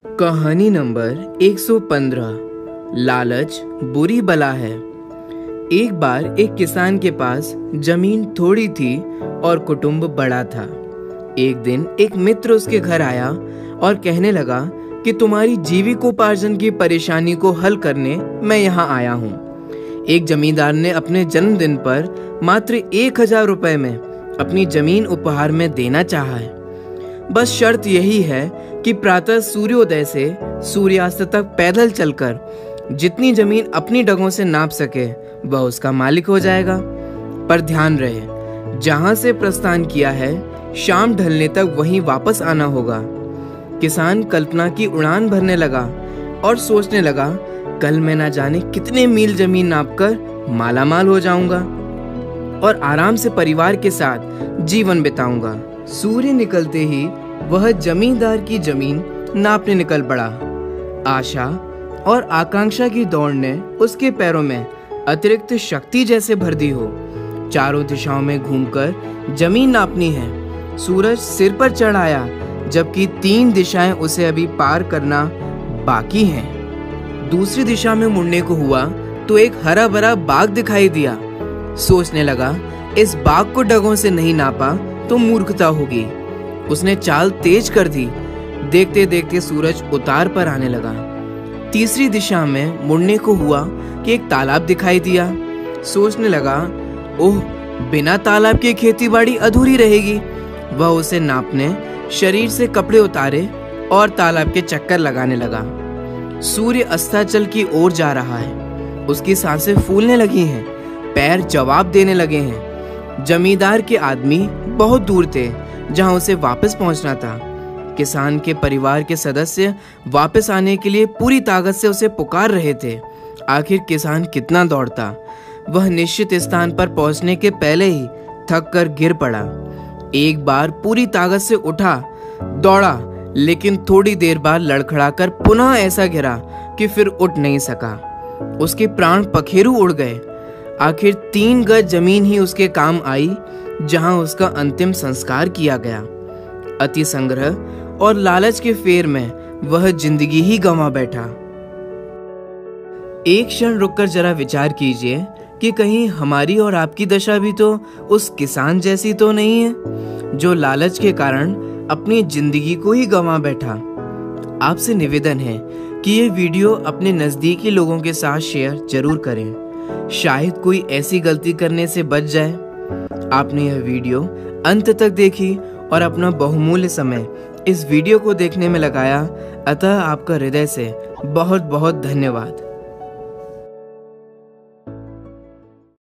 कहानी नंबर 115। लालच बुरी बला है। एक बार एक किसान के पास जमीन थोड़ी थी और कुटुंब बड़ा था। एक दिन एक मित्र उसके घर आया और कहने लगा कि तुम्हारी जीविकोपार्जन की परेशानी को हल करने मैं यहाँ आया हूँ। एक जमींदार ने अपने जन्मदिन पर मात्र 1000 रुपए में अपनी जमीन उपहार में देना चाहा है। बस शर्त यही है कि प्रातः सूर्योदय से सूर्यास्त तक पैदल चलकर जितनी जमीन अपनी डगों से नाप सके वह उसका मालिक हो जाएगा। पर ध्यान रहे, जहां से प्रस्थान किया है शाम ढलने तक वहीं वापस आना होगा। किसान कल्पना की उड़ान भरने लगा और सोचने लगा, कल मैं ना जाने कितने मील जमीन नापकर मालामाल हो जाऊंगा और आराम से परिवार के साथ जीवन बिताऊंगा। सूर्य निकलते ही वह जमींदार की जमीन नापने निकल पड़ा। आशा और आकांक्षा की दौड़ ने उसके पैरों में अतिरिक्त शक्ति जैसे भर दी हो। चारों दिशाओं में घूमकर जमीन नापनी है। सूरज सिर पर चढ़ आया, जबकि 3 दिशाएं उसे अभी पार करना बाकी हैं। दूसरी दिशा में मुड़ने को हुआ तो एक हरा भरा बाग दिखाई दिया। सोचने लगा, इस बाग को डगों से नहीं नापा तो मूर्खता होगी। उसने चाल तेज कर दी। देखते देखते सूरज उतार पर आने लगा। तीसरी दिशा में मुड़ने को हुआ कि एक तालाब दिखाई दिया। सोचने लगा, ओह, बिना तालाब के खेतीबाड़ी अधूरी रहेगी। वह उसे नापने शरीर से कपड़े उतारे और तालाब के चक्कर लगाने लगा। सूर्य अस्ताचल की ओर जा रहा है। उसकी सांसें फूलने लगी हैं, पैर जवाब देने लगे हैं। जमींदार के आदमी बहुत दूर थे जहां उसे वापस पहुंचना था। किसान के परिवार के सदस्य वापस आने के लिए पूरी ताकत से उसे पुकार रहे थे। आखिर किसान कितना दौड़ता। वह निश्चित स्थान पर पहुंचने के पहले ही थक कर गिर पड़ा। एक बार पूरी ताकत से उठा, दौड़ा, लेकिन थोड़ी देर बाद लड़खड़ाकर पुनः ऐसा गिरा कि फिर उठ नहीं सका। उसके प्राण पखेरु उड़ गए। आखिर 3 गज जमीन ही उसके काम आई जहां उसका अंतिम संस्कार किया गया। अति संग्रह और लालच के फेर में वह जिंदगी ही गंवा बैठा। एक क्षण रुककर जरा विचार कीजिए कि कहीं हमारी और आपकी दशा भी तो उस किसान जैसी तो नहीं है, जो लालच के कारण अपनी जिंदगी को ही गंवा बैठा। आपसे निवेदन है कि ये वीडियो अपने नजदीकी लोगों के साथ शेयर जरूर करें। शायद कोई ऐसी गलती करने से बच जाए। आपने यह वीडियो अंत तक देखी और अपना बहुमूल्य समय इस वीडियो को देखने में लगाया, अतः आपका हृदय से बहुत बहुत धन्यवाद।